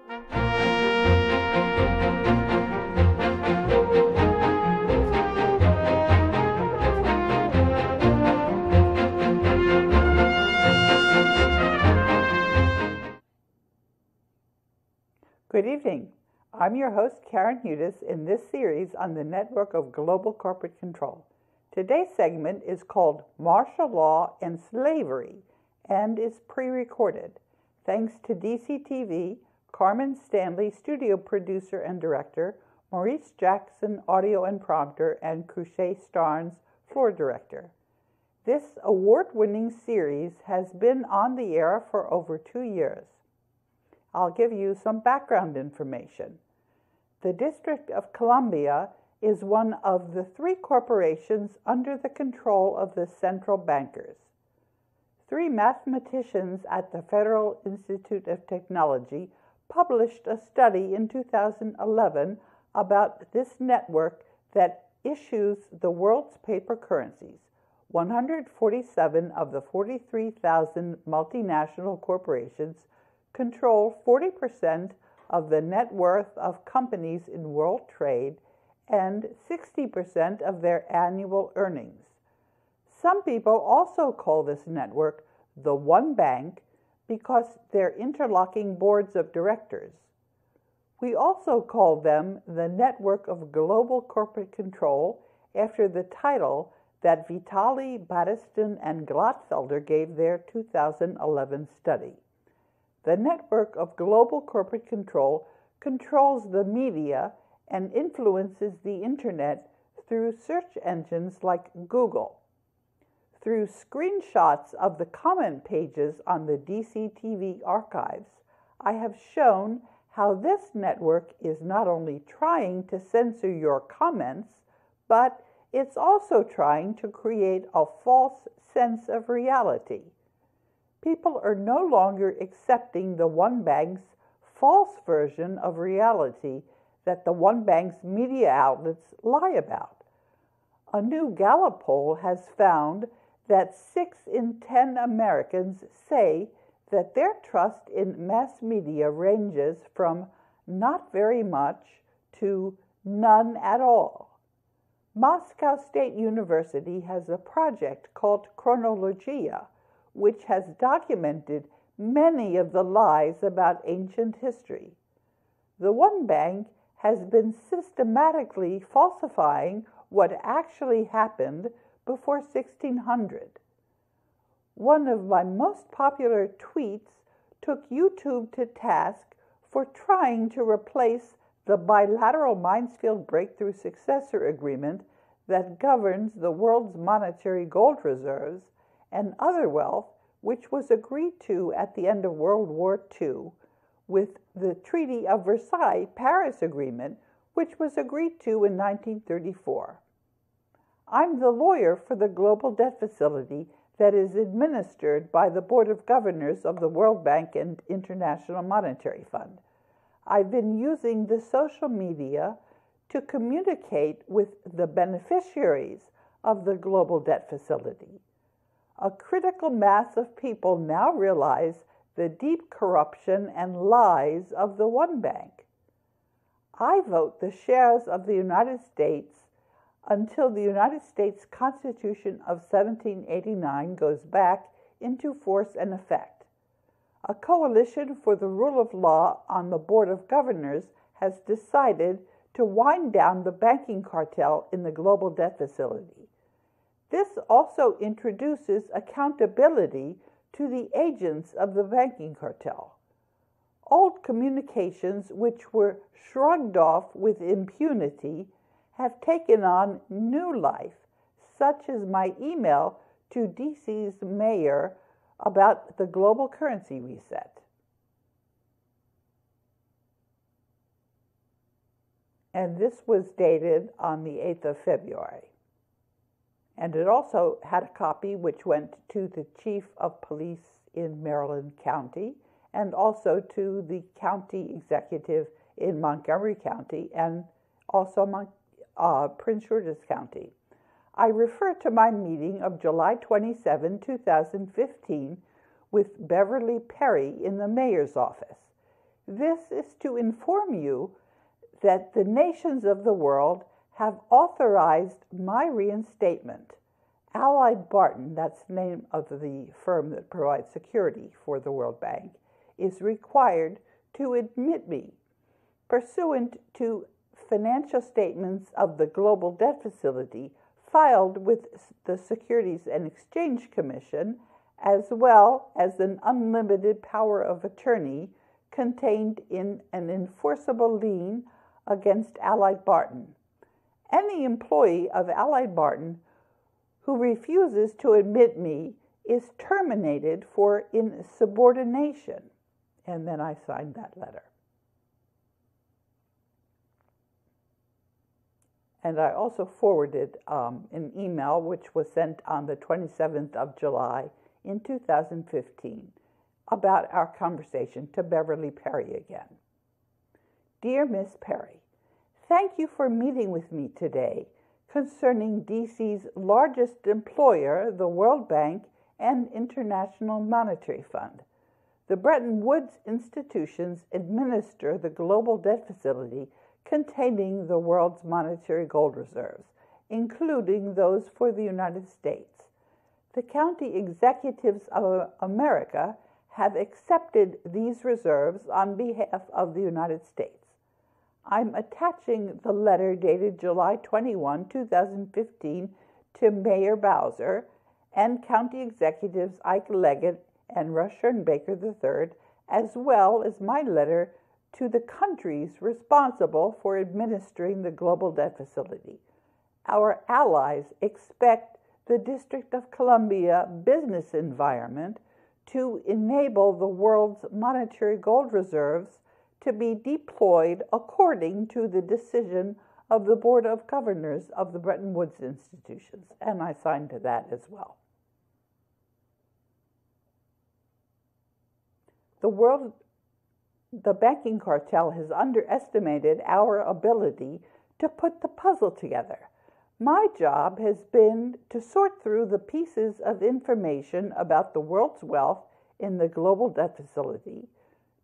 Good evening. I'm your host, Karen Hudis, in this series on the network of global corporate control. Today's segment is called Martial Law and Slavery and is pre-recorded. Thanks to DCTV, Carmen Stanley, studio producer and director, Maurice Jackson, audio and prompter, and Cruchet Starnes, floor director. This award-winning series has been on the air for over 2 years. I'll give you some background information. The District of Columbia is one of the 3 corporations under the control of the central bankers. 3 mathematicians at the Federal Institute of Technology published a study in 2011 about this network that issues the world's paper currencies. 147 of the 43,000 multinational corporations control 40% of the net worth of companies in world trade and 60% of their annual earnings. Some people also call this network the One Bank because they're interlocking boards of directors. We also call them the Network of Global Corporate Control after the title that Vitali, Battiston, and Glatfelder gave their 2011 study. The network of global corporate control controls the media and influences the internet through search engines like Google. Through screenshots of the comment pages on the DCTV archives, I have shown how this network is not only trying to censor your comments, but it's also trying to create a false sense of reality. People are no longer accepting the One Bank's false version of reality that the One Bank's media outlets lie about. A new Gallup poll has found that 6 in 10 Americans say that their trust in mass media ranges from not very much to none at all. Moscow State University has a project called Chronologia, which has documented many of the lies about ancient history. The One Bank has been systematically falsifying what actually happened before 1600. One of my most popular tweets took YouTube to task for trying to replace the bilateral Mansfield Breakthrough Successor Agreement that governs the world's monetary gold reserves and other wealth, which was agreed to at the end of World War II, with the Treaty of Versailles Paris Agreement, which was agreed to in 1934. I'm the lawyer for the global debt facility that is administered by the Board of Governors of the World Bank and International Monetary Fund. I've been using the social media to communicate with the beneficiaries of the global debt facility. A critical mass of people now realize the deep corruption and lies of the One Bank. I vote the shares of the United States until the United States Constitution of 1789 goes back into force and effect. A coalition for the rule of law on the Board of Governors has decided to wind down the banking cartel in the global debt facility. This also introduces accountability to the agents of the banking cartel. Old communications, which were shrugged off with impunity, have taken on new life, such as my email to DC's mayor about the global currency reset. And this was dated on the 8th of February. And it also had a copy which went to the chief of police in Maryland County and also to the county executive in Montgomery County and also Prince George's County. I refer to my meeting of July 27, 2015 with Beverly Perry in the mayor's office. This is to inform you that the nations of the world have authorized my reinstatement. Allied Barton, that's the name of the firm that provides security for the World Bank, is required to admit me, pursuant to financial statements of the Global Debt Facility filed with the Securities and Exchange Commission, as well as an unlimited power of attorney contained in an enforceable lien against Allied Barton. Any employee of Allied Barton who refuses to admit me is terminated for insubordination. And then I signed that letter. And I also forwarded an email which was sent on the 27th of July in 2015 about our conversation to Beverly Perry again. Dear Miss Perry, thank you for meeting with me today concerning DC's largest employer, the World Bank and International Monetary Fund. The Bretton Woods institutions administer the global debt facility containing the world's monetary gold reserves, including those for the United States. The county executives of America have accepted these reserves on behalf of the United States. I'm attaching the letter dated July 21, 2015 to Mayor Bowser and County Executives Ike Leggett and Russ Schoenbaker III, as well as my letter to the countries responsible for administering the Global Debt Facility. Our allies expect the District of Columbia business environment to enable the world's monetary gold reserves to be deployed according to the decision of the Board of Governors of the Bretton Woods institutions. And I signed to that as well. The banking cartel has underestimated our ability to put the puzzle together. My job has been to sort through the pieces of information about the world's wealth in the global debt facility,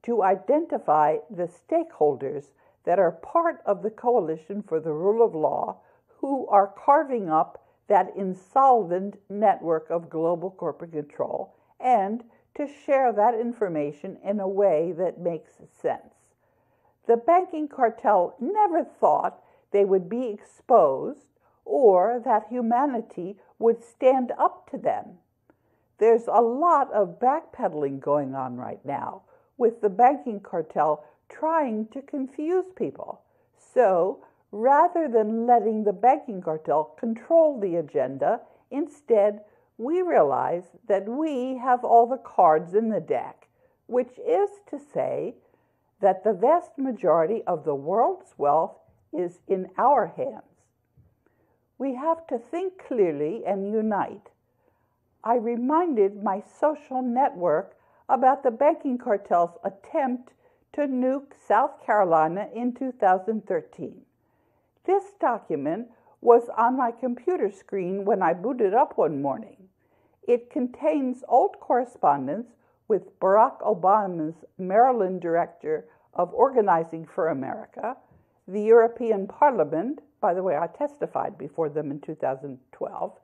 to identify the stakeholders that are part of the Coalition for the Rule of Law who are carving up that insolvent network of global corporate control, and to share that information in a way that makes sense. The banking cartel never thought they would be exposed or that humanity would stand up to them. There's a lot of backpedaling going on right now, with the banking cartel trying to confuse people. So, rather than letting the banking cartel control the agenda, instead, we realize that we have all the cards in the deck, which is to say that the vast majority of the world's wealth is in our hands. We have to think clearly and unite. I reminded my social network about the banking cartel's attempt to nuke South Carolina in 2013. This document was on my computer screen when I booted up one morning. It contains old correspondence with Barack Obama's Maryland Director of Organizing for America, the European Parliament, by the way, I testified before them in 2012,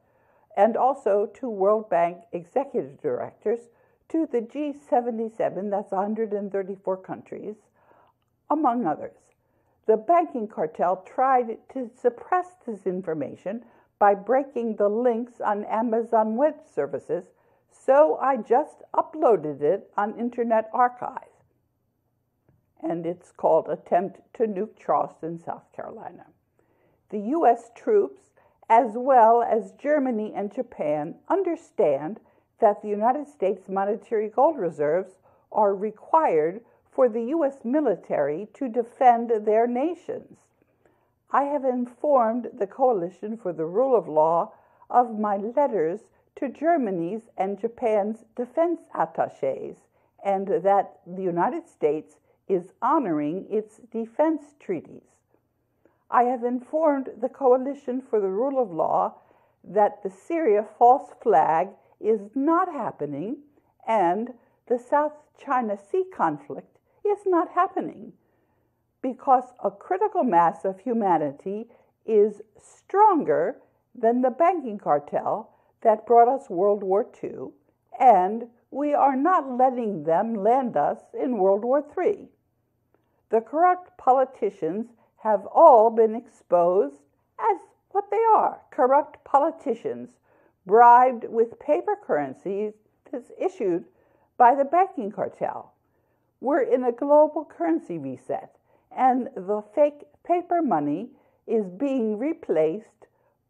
and also to World Bank executive directors, to the G77, that's 134 countries, among others. The banking cartel tried to suppress this information by breaking the links on Amazon Web Services, so I just uploaded it on Internet Archive. And it's called Attempt to Nuke Charleston, South Carolina. The U.S. troops, as well as Germany and Japan, understand that the United States monetary gold reserves are required for the U.S. military to defend their nations. I have informed the Coalition for the Rule of Law of my letters to Germany's and Japan's defense attachés, and that the United States is honoring its defense treaties. I have informed the Coalition for the Rule of Law that the Syria false flag is not happening, and the South China Sea conflict is not happening because a critical mass of humanity is stronger than the banking cartel that brought us World War II, and we are not letting them land us in World War III. The corrupt politicians have all been exposed as what they are, corrupt politicians, bribed with paper currencies issued by the banking cartel. We're in a global currency reset, and the fake paper money is being replaced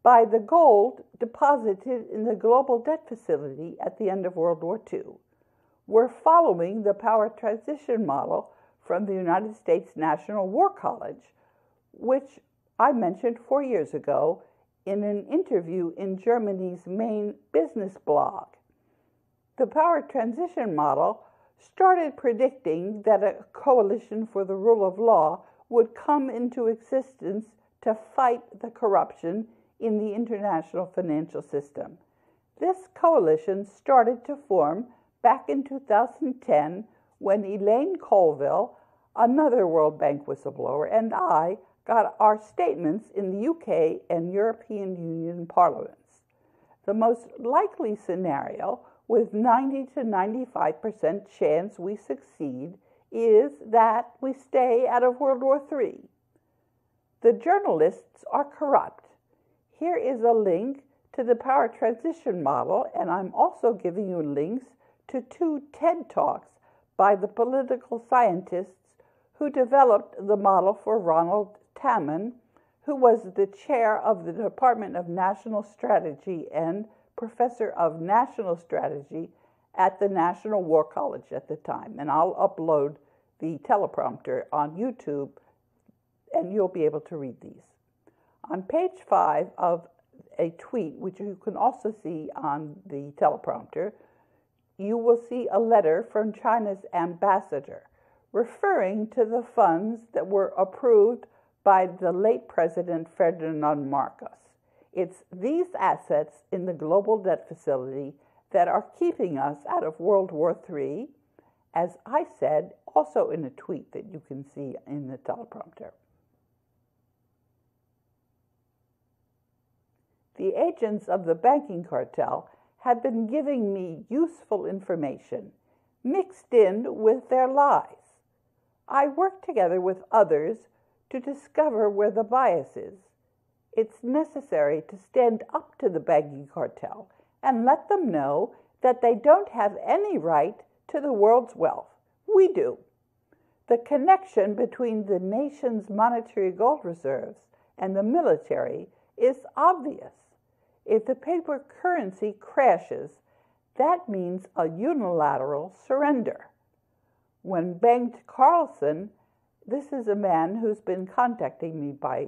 by the gold deposited in the global debt facility at the end of World War II. We're following the power transition model from the United States National War College, which I mentioned 4 years ago in an interview in Germany's main business blog. The power transition model started predicting that a coalition for the rule of law would come into existence to fight the corruption in the international financial system. This coalition started to form back in 2010 when Elaine Colville, another World Bank whistleblower, and I got our statements in the UK and European Union parliaments. The most likely scenario, with 90 to 95% chance we succeed, is that we stay out of World War III. The journalists are corrupt. Here is a link to the power transition model, and I'm also giving you links to 2 TED Talks by the political scientists who developed the model for Ronald Tamman, who was the chair of the Department of National Strategy and professor of national strategy at the National War College at the time. And I'll upload the teleprompter on YouTube, and you'll be able to read these. On page 5 of a tweet, which you can also see on the teleprompter, you will see a letter from China's ambassador referring to the funds that were approved by the late President Ferdinand Marcos. It's these assets in the global debt facility that are keeping us out of World War III, as I said also in a tweet that you can see in the teleprompter. The agents of the banking cartel have been giving me useful information mixed in with their lies. I work together with others to discover where the bias is. It's necessary to stand up to the banking cartel and let them know that they don't have any right to the world's wealth. We do. The connection between the nation's monetary gold reserves and the military is obvious. If the paper currency crashes, that means a unilateral surrender. When Bengt Carlson, this is a man who's been contacting me by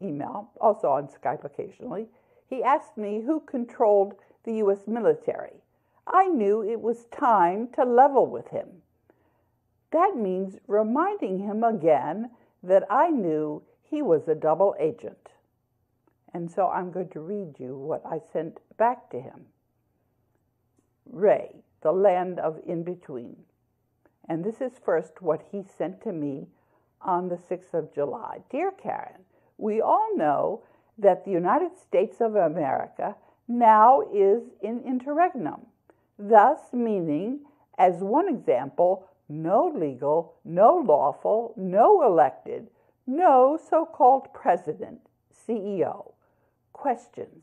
email, also on Skype occasionally, he asked me who controlled the U.S. military. I knew it was time to level with him. That means reminding him again that I knew he was a double agent. And so I'm going to read you what I sent back to him. Ray, the land of in-between. And this is first what he sent to me on the 6th of July. Dear Karen, we all know that the United States of America now is in interregnum, thus meaning, as one example, no legal, no lawful, no elected, no so-called president, CEO. Questions.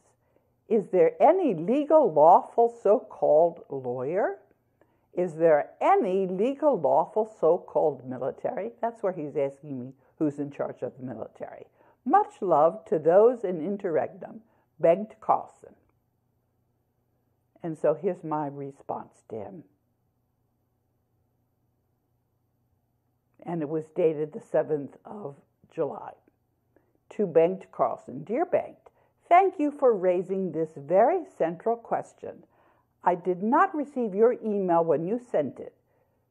Is there any legal, lawful, so-called lawyer? Is there any legal, lawful, so-called military? That's where he's asking me who's in charge of the military. Much love to those in interregnum. Bengt Carlson. And so here's my response to him. And it was dated the 7th of July. To Bengt Carlson. Dear Bengt, thank you for raising this very central question. I did not receive your email when you sent it.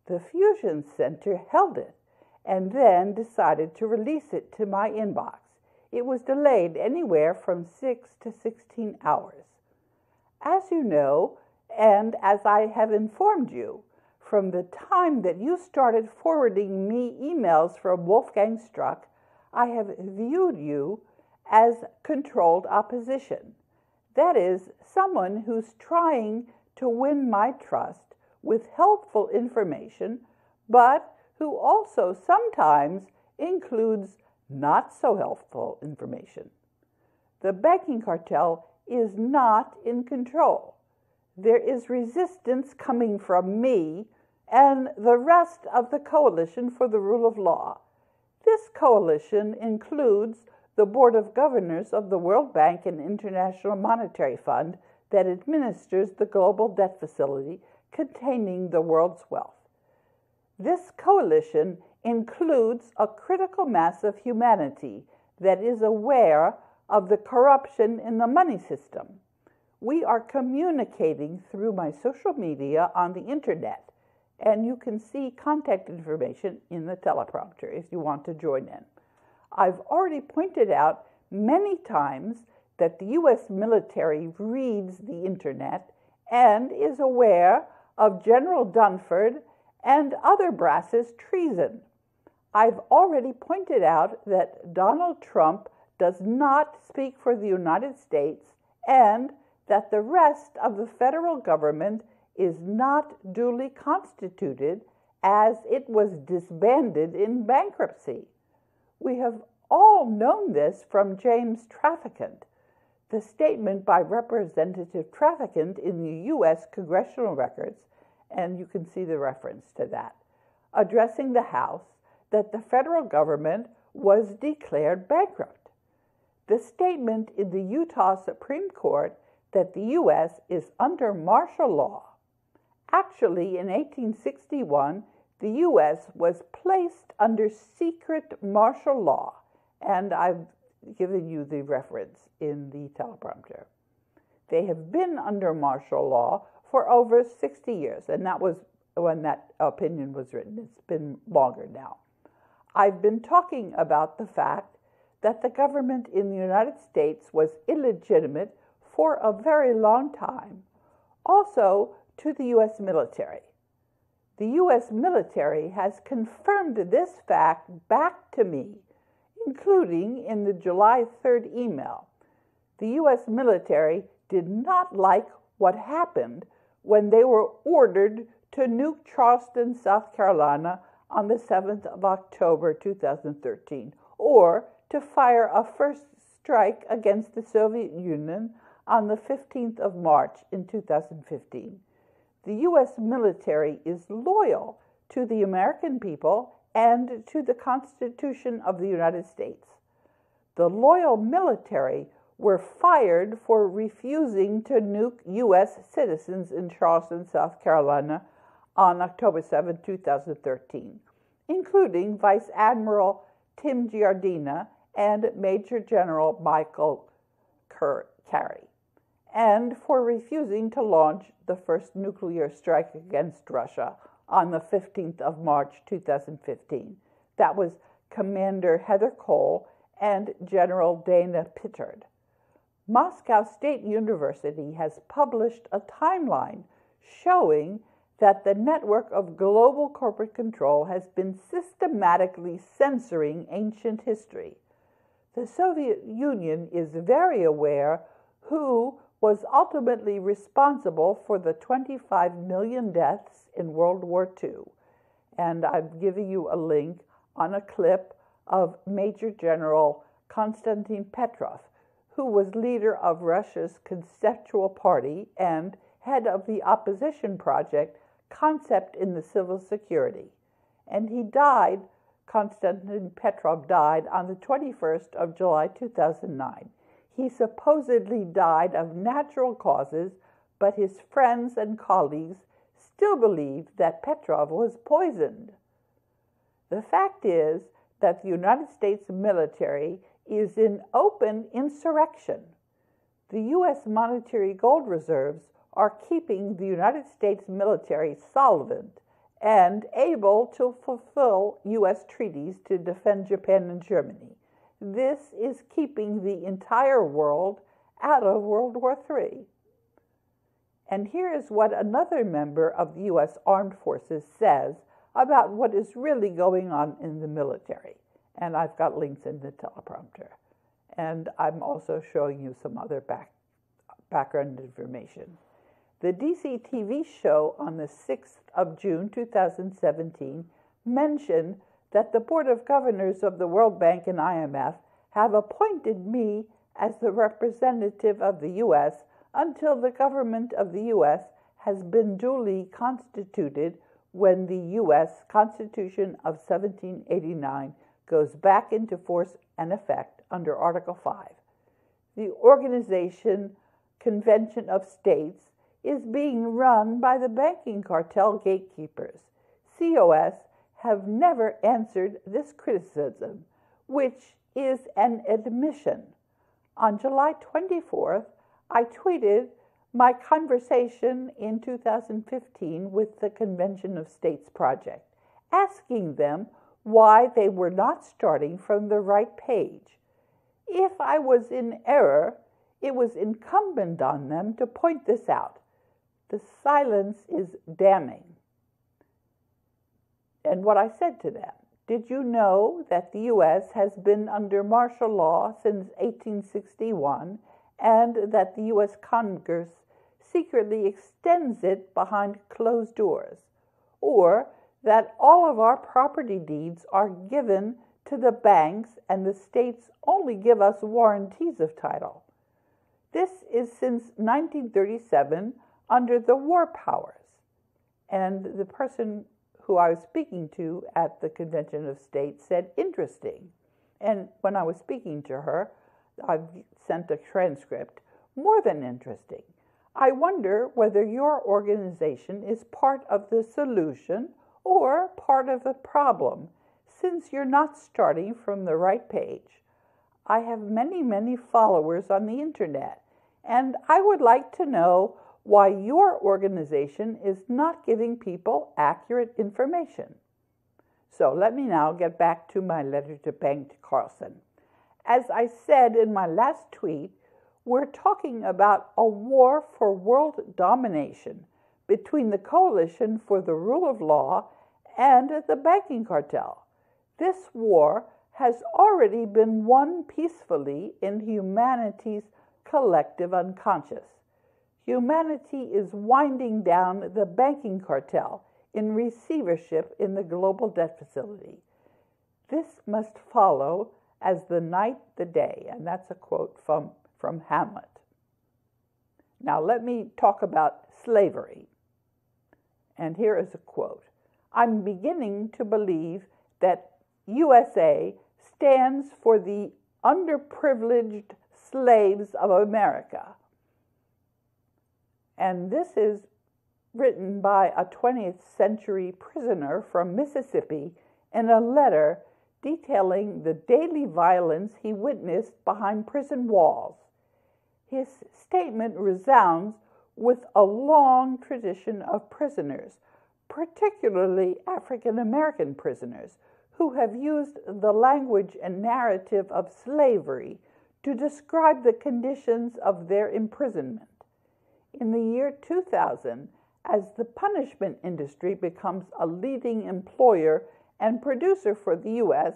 The Fusion Center held it and then decided to release it to my inbox. It was delayed anywhere from 6 to 16 hours. As you know, and as I have informed you, from the time that you started forwarding me emails from Wolfgang Struck, I have viewed you as controlled opposition. That is, someone who's trying to win my trust with helpful information, but who also sometimes includes not so helpful information. The banking cartel is not in control. There is resistance coming from me and the rest of the Coalition for the Rule of Law. This coalition includes the Board of Governors of the World Bank and International Monetary Fund that administers the global debt facility containing the world's wealth. This coalition includes a critical mass of humanity that is aware of the corruption in the money system. We are communicating through my social media on the internet, and you can see contact information in the teleprompter if you want to join in. I've already pointed out many times that the U.S. military reads the internet and is aware of General Dunford and other brasses' treason. I've already pointed out that Donald Trump does not speak for the United States and that the rest of the federal government is not duly constituted as it was disbanded in bankruptcy. We have all known this from James Traficant. The statement by Representative Traficant in the U.S. congressional records, and you can see the reference to that, addressing the House, that the federal government was declared bankrupt. The statement in the Utah Supreme Court that the U.S. is under martial law. Actually, in 1861, the U.S. was placed under secret martial law, and I've given you the reference in the teleprompter. They have been under martial law for over 60 years, and that was when that opinion was written. It's been longer now. I've been talking about the fact that the government in the United States was illegitimate for a very long time, also to the U.S. military. The U.S. military has confirmed this fact back to me, including in the July 3rd email. The U.S. military did not like what happened when they were ordered to nuke Charleston, South Carolina on the 7th of October 2013, or to fire a first strike against the Soviet Union on the 15th of March in 2015. The U.S. military is loyal to the American people and to the Constitution of the United States. The loyal military were fired for refusing to nuke U.S. citizens in Charleston, South Carolina on October 7, 2013, including Vice Admiral Tim Giardina and Major General Michael Carey, and for refusing to launch the first nuclear strike against Russia on the 15th of March 2015. That was Commander Heather Cole and General Dana Pittard. Moscow State University has published a timeline showing that the network of global corporate control has been systematically censoring ancient history. The Soviet Union is very aware who was ultimately responsible for the 25 million deaths in World War II. And I'm giving you a link on a clip of Major General Konstantin Petrov, who was leader of Russia's Conceptual Party and head of the opposition project Concept in the Civil Security. And he died, Konstantin Petrov died on the 21st of July 2009. He supposedly died of natural causes, but his friends and colleagues still believe that Petrov was poisoned. The fact is that the United States military is in open insurrection. The U.S. monetary gold reserves are keeping the United States military solvent and able to fulfill U.S. treaties to defend Japan and Germany. This is keeping the entire world out of World War III. And here is what another member of the U.S. Armed Forces says about what is really going on in the military. And I've got links in the teleprompter. And I'm also showing you some other background information. The DC TV show on the 6th of June 2017 mentioned that the Board of Governors of the World Bank and IMF have appointed me as the representative of the U.S. until the government of the U.S. has been duly constituted when the U.S. Constitution of 1789 goes back into force and effect under Article 5. The Organization Convention of States is being run by the banking cartel gatekeepers. COS have never answered this criticism, which is an admission. On July 24th, I tweeted my conversation in 2015 with the Convention of States Project, asking them why they were not starting from the right page. If I was in error, it was incumbent on them to point this out. The silence is damning. And what I said to them, did you know that the U.S. has been under martial law since 1861 and that the U.S. Congress secretly extends it behind closed doors? Or that all of our property deeds are given to the banks and the states only give us warranties of title? This is since 1937 under the war powers. And the person who I was speaking to at the Convention of States said, interesting. And when I was speaking to her, I've sent a transcript, more than interesting. I wonder whether your organization is part of the solution or part of the problem, since you're not starting from the right page. I have many followers on the internet, and I would like to know why your organization is not giving people accurate information. So let me now get back to my letter to Banking Cartel. As I said in my last tweet, we're talking about a war for world domination between the Coalition for the Rule of Law and the Banking Cartel. This war has already been won peacefully in humanity's collective unconscious. Humanity is winding down the banking cartel in receivership in the global debt facility. This must follow as the night the day, and that's a quote from Hamlet. Now let me talk about slavery. And here is a quote. I'm beginning to believe that USA stands for the underprivileged slaves of America. And this is written by a 20th century prisoner from Mississippi in a letter detailing the daily violence he witnessed behind prison walls. His statement resounds with a long tradition of prisoners, particularly African American prisoners, who have used the language and narrative of slavery to describe the conditions of their imprisonment. In the year 2000, as the punishment industry becomes a leading employer and producer for the U.S.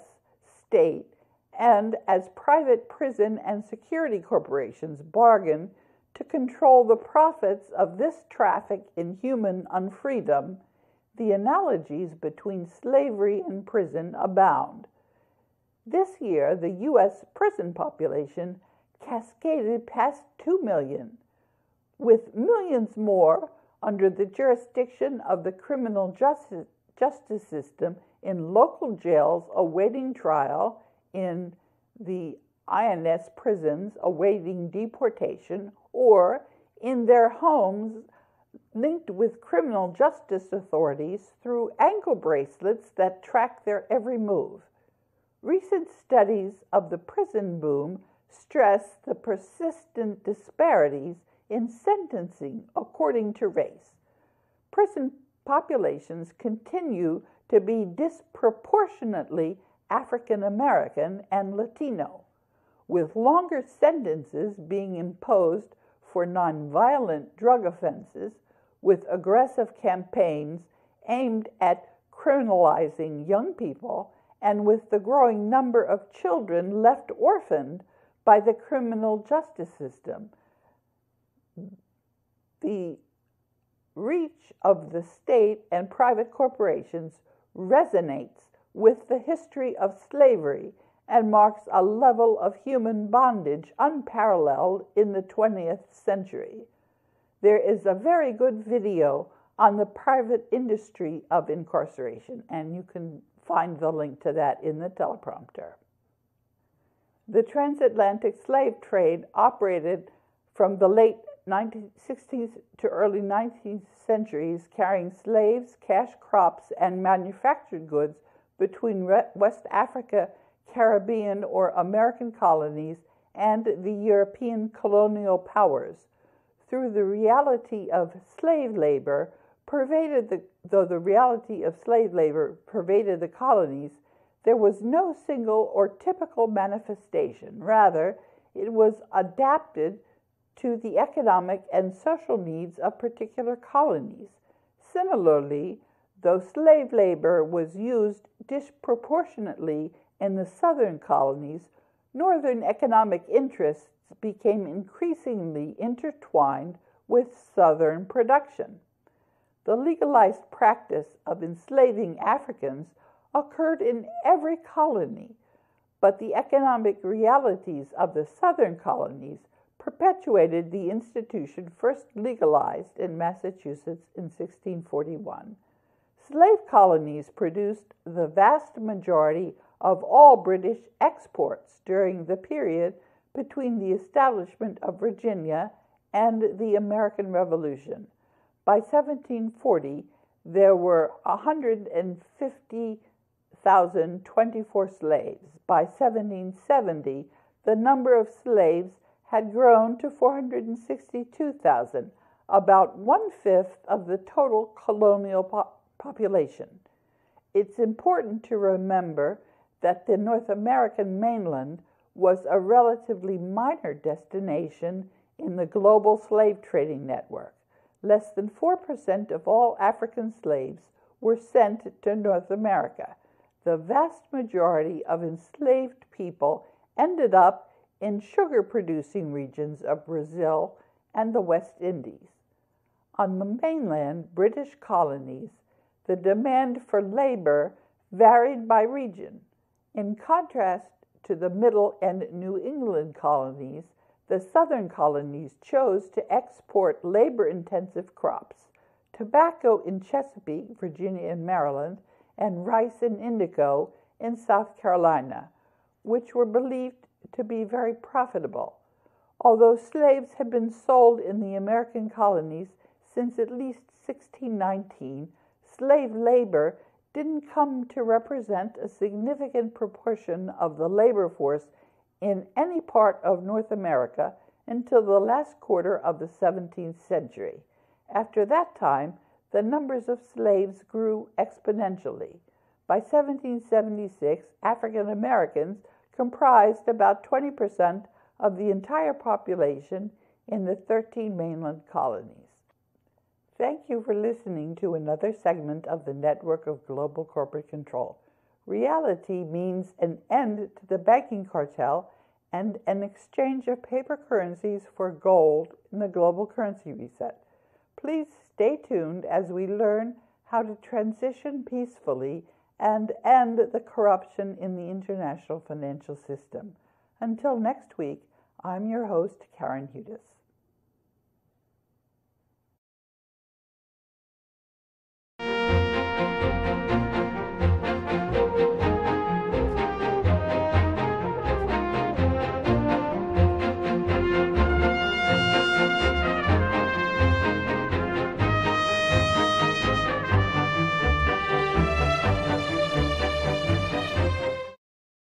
state, and as private prison and security corporations bargain to control the profits of this traffic in human unfreedom, the analogies between slavery and prison abound. This year, the U.S. prison population cascaded past 2 million, with millions more under the jurisdiction of the criminal justice system in local jails awaiting trial, in the INS prisons awaiting deportation, or in their homes linked with criminal justice authorities through ankle bracelets that track their every move. Recent studies of the prison boom stress the persistent disparities in sentencing according to race. Prison populations continue to be disproportionately African American and Latino, with longer sentences being imposed for nonviolent drug offenses, with aggressive campaigns aimed at criminalizing young people, and with the growing number of children left orphaned by the criminal justice system. The reach of the state and private corporations resonates with the history of slavery and marks a level of human bondage unparalleled in the 20th century. There is a very good video on the private industry of incarceration, and you can find the link to that in the teleprompter. The transatlantic slave trade operated from the late 16th to early 19th centuries, carrying slaves, cash crops, and manufactured goods between West Africa, Caribbean, or American colonies and the European colonial powers. Through the reality of slave labor pervaded the reality of slave labor pervaded the colonies, there was no single or typical manifestation. Rather, it was adapted to the economic and social needs of particular colonies. Similarly, though slave labor was used disproportionately in the southern colonies, northern economic interests became increasingly intertwined with southern production. The legalized practice of enslaving Africans occurred in every colony, but the economic realities of the southern colonies perpetuated the institution first legalized in Massachusetts in 1641. Slave colonies produced the vast majority of all British exports during the period between the establishment of Virginia and the American Revolution. By 1740, there were 150,024 slaves. By 1770, the number of slaves had grown to 462,000, about 1/5 of the total colonial population. It's important to remember that the North American mainland was a relatively minor destination in the global slave trading network. Less than 4% of all African slaves were sent to North America. The vast majority of enslaved people ended up in sugar-producing regions of Brazil and the West Indies. On the mainland British colonies, the demand for labor varied by region. In contrast to the Middle and New England colonies, the southern colonies chose to export labor-intensive crops: tobacco in Chesapeake, Virginia, and Maryland, and rice and indigo in South Carolina, which were believed to be very profitable. Although slaves had been sold in the American colonies since at least 1619, slave labor didn't come to represent a significant proportion of the labor force in any part of North America until the last quarter of the 17th century. After that time, the numbers of slaves grew exponentially. By 1776, African Americans comprised about 20% of the entire population in the 13 mainland colonies. Thank you for listening to another segment of the Network of Global Corporate Control. Reality means an end to the banking cartel and an exchange of paper currencies for gold in the global currency reset. Please stay tuned as we learn how to transition peacefully and end the corruption in the international financial system. Until next week, I'm your host, Karen Hudes.